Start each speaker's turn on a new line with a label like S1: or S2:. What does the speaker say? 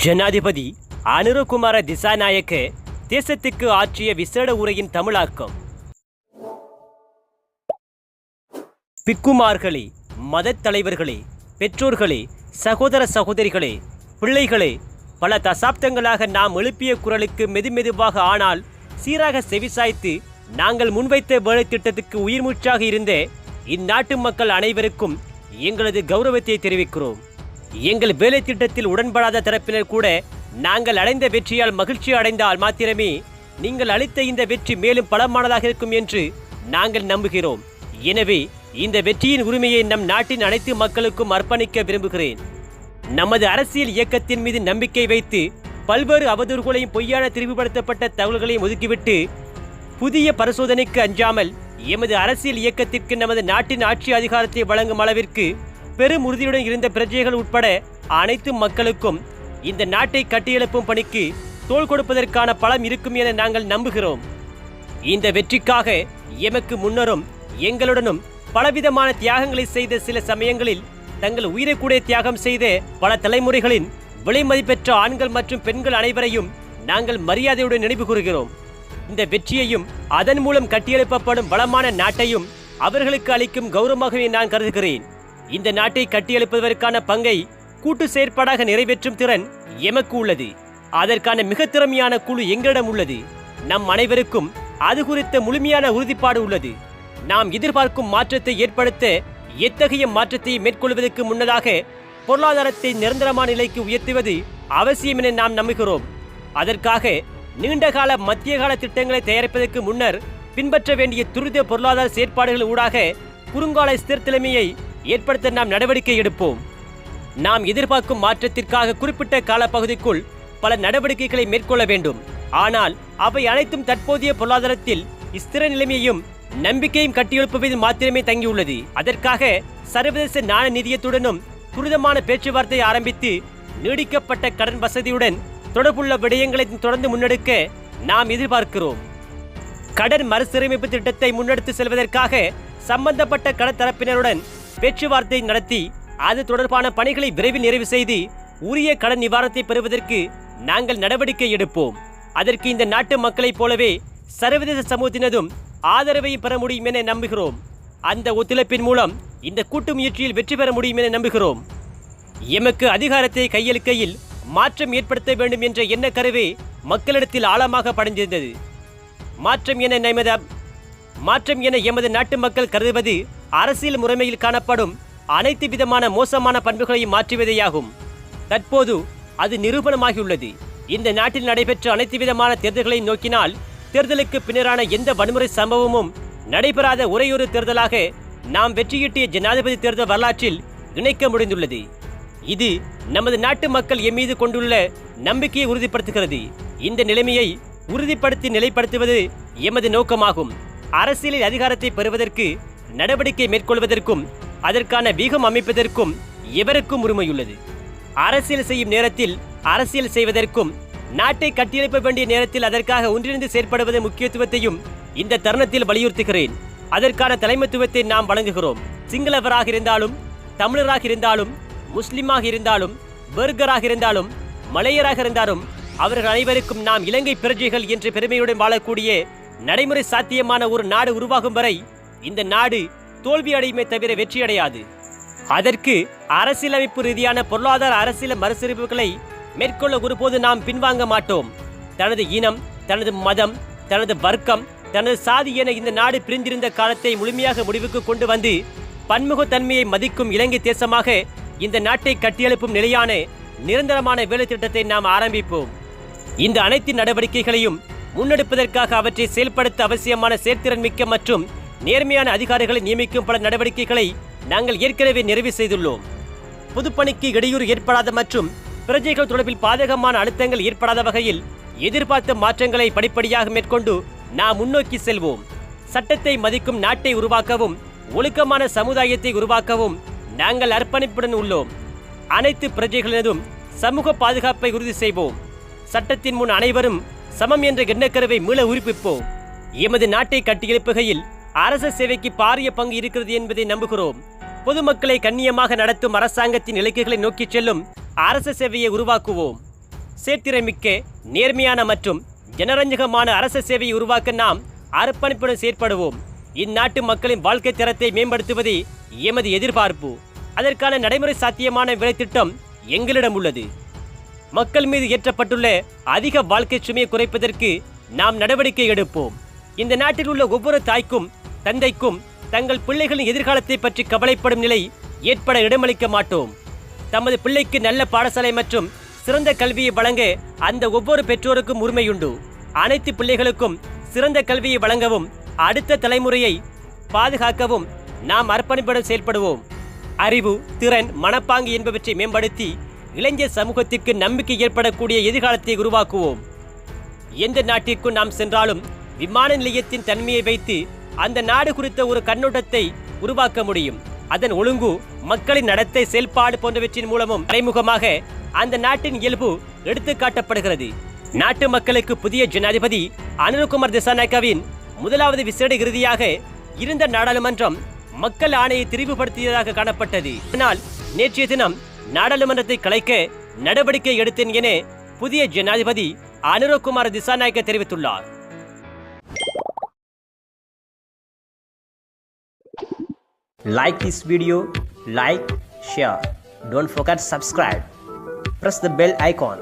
S1: ஜனாதிபதி அனுரகுமார திசாநாயக்க தேசத்துக்கு ஆற்றிய விசேட உரையின் தமிழாக்கம். பிக்குமார்களே, மதத் தலைவர்களே, பெற்றோர்களே, சகோதர சகோதரிகளே, பிள்ளைகளே, பல தசாப்தங்களாக நாம் எழுப்பிய குரலுக்கு மெதுமெதுவாக ஆனால் சீராக செவிசாய்த்து நாங்கள் முன்வைத்த வேலை திட்டத்துக்கு உயிர்மூச்சாக இருந்த இந்நாட்டு மக்கள் அனைவருக்கும் எங்களது கௌரவத்தை தெரிவிக்கிறோம். எங்கள் வேலை திட்டத்தில் உடன்படாத தரப்பினர் கூட நாங்கள் அடைந்த வெற்றியால் மகிழ்ச்சி அடைந்தால் மாத்திரமே நீங்கள் அளித்த இந்த வெற்றி மேலும் பலமானதாக இருக்கும் என்று நாங்கள் நம்புகிறோம். எனவே இந்த வெற்றியின் உரிமையை நம் நாட்டின் அனைத்து மக்களுக்கும் அர்ப்பணிக்க விரும்புகிறேன். நமது அரசியல் இயக்கத்தின் மீது நம்பிக்கை வைத்து பல்வேறு அவதூறுகளையும் பொய்யான திரிவுபடுத்தப்பட்ட தகவல்களையும் ஒதுக்கிவிட்டு புதிய பரிசோதனைக்கு அஞ்சாமல் எமது அரசியல் இயக்கத்திற்கு நமது நாட்டின் ஆட்சி அதிகாரத்தை வழங்கும் அளவிற்கு பெரும் உறுதியுடன் இருந்த பிரஜைகள் உட்பட அனைத்து மக்களுக்கும் இந்த நாட்டை கட்டியெழுப்பும் பணிக்கு தோள் கொடுப்பதற்கான பலம் இருக்கும் என நாங்கள் நம்புகிறோம். இந்த வெற்றிக்காக எமக்கு முன்னரும் எங்களுடனும் பலவிதமான தியாகங்களை செய்த சில சமயங்களில் தங்கள் உயிரை கூட தியாகம் செய்த பல தலைமுறைகளின் விலை மதிப்பெற்ற ஆண்கள் மற்றும் பெண்கள் அனைவரையும் நாங்கள் மரியாதையுடன் நினைவு கூறுகிறோம். இந்த வெற்றியையும் அதன் மூலம் கட்டியெழுப்பப்படும் வளமான நாட்டையும் அவர்களுக்கு அளிக்கும் கௌரவமாகவே நான் கருதுகிறேன். இந்த நாட்டை கட்டியெழுப்பதற்கான பங்கை கூட்டு செயற்பாடாக நிறைவேற்றும் திறன் எமக்கு உள்ளது. அதற்கான மிக திறமையான குழு எங்களிடம் உள்ளது. நம் அனைவருக்கும் அது குறித்த முழுமையான உறுதிப்பாடு உள்ளது. நாம் எதிர்பார்க்கும் மாற்றத்தை ஏற்படுத்த எத்தகைய மாற்றத்தை மேற்கொள்வதற்கு முன்னதாக பொருளாதாரத்தை நிரந்தரமான நிலைக்கு உயர்த்துவது அவசியம் என நாம் நம்புகிறோம். அதற்காக நீண்டகால மத்திய கால திட்டங்களை தயாரிப்பதற்கு முன்னர் பின்பற்ற வேண்டிய துரித பொருளாதார செயற்பாடுகள் ஊடாக குறுங்கால ஸ்திரத்தன்மையை ஏற்படுத்த நாம் நடவடிக்கை எடுப்போம். நாம் எதிர்பார்க்கும் மாற்றத்திற்காக குறிப்பிட்ட காலப்பகுதிக்குள் பல நடவடிக்கைகளை மேற்கொள்ள வேண்டும். ஆனால் அவை அனைத்தும் தற்போதைய பொருளாதாரத்தில் ஸ்திர நிலைமையையும் நம்பிக்கையும் கட்டியெழுப்புவதில் மாத்திரமே தங்கியுள்ளது. அதற்காக சர்வதேச நாணய நிதியத்துடனும் துரிதமான பேச்சுவார்த்தை ஆரம்பித்து நீடிக்கப்பட்ட கடன் வசதியுடன் தொடர்புள்ள விடயங்களை தொடர்ந்து முன்னெடுக்க நாம் எதிர்பார்க்கிறோம். கடன் மறுசீரமைப்பு திட்டத்தை முன்னெடுத்து செல்வதற்காக சம்பந்தப்பட்ட கடத்தரப்பினருடன் பேச்சுவார்த்தை நடத்தி அது தொடர்பான பணிகளை விரைவில் நிறைவு செய்து உரிய கடன் நிவாரணத்தை பெறுவதற்கு நாங்கள் நடவடிக்கை எடுப்போம். அதற்கு இந்த நாட்டு மக்களைப் போலவே சர்வதேச சமூகத்தினதும் ஆதரவை பெற முடியும் என நம்புகிறோம். அந்த ஒத்துழைப்பின் மூலம் இந்த கூட்டு முயற்சியில் வெற்றி பெற முடியும் என நம்புகிறோம். எமக்கு அதிகாரத்தை கையளிக்கையில் மாற்றம் ஏற்படுத்த வேண்டும் என்ற எண்ண கருவே மக்களிடத்தில் ஆழமாக படைந்திருந்தது. மாற்றம் என எமது நாட்டு மக்கள் கருதுவது அரசியல் முறைமையில் காணப்படும் அனைத்து விதமான மோசமான பண்புகளையும் மாற்றுவதேயாகும். தற்போது அது நிரூபணமாகியுள்ளது. இந்த நாட்டில் நடைபெற்ற அனைத்து விதமான தேர்தல்களை நோக்கினால் தேர்தலுக்கு பின்னரான எந்த வன்முறை சம்பவமும் நடைபெறாத ஒரேயொரு தேர்தலாக நாம் வெற்றியீட்டிய ஜனாதிபதி தேர்தல் வரலாற்றில் இணைக்க முடிந்துள்ளது. இது நமது நாட்டு மக்கள் எம்மீது கொண்டுள்ள நம்பிக்கையை உறுதிப்படுத்துகிறது. இந்த நிலைமையை உறுதிப்படுத்தி நிலைப்படுத்துவது எமது நோக்கமாகும். அரசியலில் அதிகாரத்தை பெறுவதற்கு நடவடிக்கை மேற்கொள்வதற்கும் அதற்கான வீகம் அமைப்பதற்கும் எவருக்கும் உரிமையுள்ளது. அரசியல் செய்யும் நேரத்தில் அரசியல் செய்வதற்கும் நாட்டை கட்டியெழுப்ப வேண்டிய நேரத்தில் அதற்காக ஒன்றிணைந்து செயற்படுவது முக்கியத்துவத்தையும் இந்த தருணத்தில் வலியுறுத்துகிறேன். அதற்கான தலைமைத்துவத்தை நாம் வழங்குகிறோம். சிங்களவராக இருந்தாலும், தமிழராக இருந்தாலும், முஸ்லிமாக இருந்தாலும், பர்கராக இருந்தாலும், மலையராக இருந்தாலும் அவர்கள் அனைவருக்கும் நாம் இலங்கை பிரஜைகள் என்ற பெருமையுடன் வாழக்கூடிய நடைமுறை சாத்தியமான ஒரு நாடு உருவாகும் வரை இந்த நாடு தோல்வி அடையுமே தவிர வெற்றி அடையாது. அதற்கு அரசியலமைப்பு ரீதியான பொருளாதார அரசியல் மறுசீரமைப்புகளை மேற்கொள்ள ஒருபோது நாம் பின்வாங்க மாட்டோம். தனது இனம், தனது மதம், தனது வர்க்கம், தனது சாதி என இந்த நாடு பிரிந்திருந்த காலத்தை முழுமையாக முடிவுக்கு கொண்டு வந்து பன்முகத்தன்மையை மதிக்கும் இலங்கை தேசமாக இந்த நாட்டை கட்டியெழுப்பும் நிலையான நிரந்தரமான வேலை திட்டத்தை நாம் ஆரம்பிப்போம். இந்த அனைத்து நடவடிக்கைகளையும் முன்னெடுப்பதற்காக அவற்றை செயல்படுத்த அவசியமான செயற்திறன் மிக்க மற்றும் நேர்மையான அதிகாரிகளை நியமிக்கும் பல நடவடிக்கைகளை நாங்கள் ஏற்கனவே நிறைவு செய்துள்ளோம். பொதுப்பணிக்கு இடையூறு ஏற்படாத மற்றும் பிரஜைகள் தொடர்பில் பாதகமான அழுத்தங்கள் ஏற்படாத வகையில் எதிர்பார்த்த மாற்றங்களை படிப்படியாக மேற்கொண்டு நாம் முன்னோக்கி செல்வோம். சட்டத்தை மதிக்கும் நாட்டை உருவாக்கவும் ஒழுக்கமான சமுதாயத்தை உருவாக்கவும் நாங்கள் அர்ப்பணிப்புடன் உள்ளோம். அனைத்து பிரஜைகளினதும் சமூக பாதுகாப்பை உறுதி செய்வோம். சட்டத்தின் முன் அனைவரும் சமம் என்ற எண்ணக்கருவை மீள உயிர்ப்பிப்போம். எமது நாட்டை கட்டியெழுப்புகையில் அரச சேவைக்கு பாரிய பங்கு இருக்கிறது என்பதை நம்புகிறோம். பொதுமக்களை கண்ணியமாக நடத்தும் அரசாங்கத்தின் இலக்குகளை நோக்கி செல்லும் அரச சேவையை உருவாக்குவோம். சேர்த்திறமிக்க நேர்மையான மற்றும் ஜனரஞ்சகமான அரச சேவையை உருவாக்க நாம் அர்ப்பணிப்புடன் செயற்படுவோம். இந்நாட்டு மக்களின் வாழ்க்கை தரத்தை மேம்படுத்துவதே எமது எதிர்பார்ப்பு. அதற்கான நடைமுறை சாத்தியமான வேலைத்திட்டம் எங்களிடம் உள்ளது. மக்கள் மீது ஏற்றப்பட்டுள்ள அதிக வாழ்க்கை சுமையை குறைப்பதற்கு நாம் நடவடிக்கை எடுப்போம். இந்த நாட்டில் உள்ள ஒவ்வொரு தாய்க்கும் தந்தைக்கும் தங்கள் பிள்ளைகளின் எதிர்காலத்தை பற்றி கவலைப்படும் நிலை ஏற்பட இடமளிக்க மாட்டோம். தமது பிள்ளைக்கு நல்ல பாடசாலை மற்றும் சிறந்த கல்வியை வழங்க அந்த ஒவ்வொரு பெற்றோருக்கும் உரிமையுண்டு. அனைத்து பிள்ளைகளுக்கும் சிறந்த கல்வியை வழங்கவும் அடுத்த தலைமுறையை பாதுகாக்கவும் நாம் அர்ப்பணிப்புடன் செயல்படுவோம். அறிவு, திறன், மனப்பாங்கு என்பவற்றை மேம்படுத்தி இளைஞர் சமூகத்திற்கு நம்பிக்கை ஏற்படக்கூடிய எதிர்காலத்தை உருவாக்குவோம். எந்த நாட்டிற்கு நாம் சென்றாலும் விமான நிலையத்தின் தன்மையை வைத்து அந்த நாடு குறித்த ஒரு கண்ணோட்டத்தை உருவாக்க முடியும். அதன் ஒழுங்கு, மக்களின் நடத்தை, செயல்பாடு போன்றவற்றின் மூலமும் மறைமுகமாக அந்த நாட்டின் இயல்பு எடுத்து காட்டப்படுகிறது. நாட்டு மக்களுக்கு புதிய ஜனாதிபதி அனுரகுமார் திசாநாயக்கவின் முதலாவது விசேட இறுதியாக இருந்த நாடாளுமன்றம் மக்கள் ஆணையை திரிவுபடுத்தியதாக காணப்பட்டது. ஆனால் நேற்றைய தினம் நாடாளுமன்றத்தை கலைக்க நடவடிக்கை எடுத்தேன் என புதிய ஜனாதிபதி அனுரகுமார் திசாநாயக்க தெரிவித்துள்ளார். Like this video, like, share. Don't forget subscribe. Press the bell icon.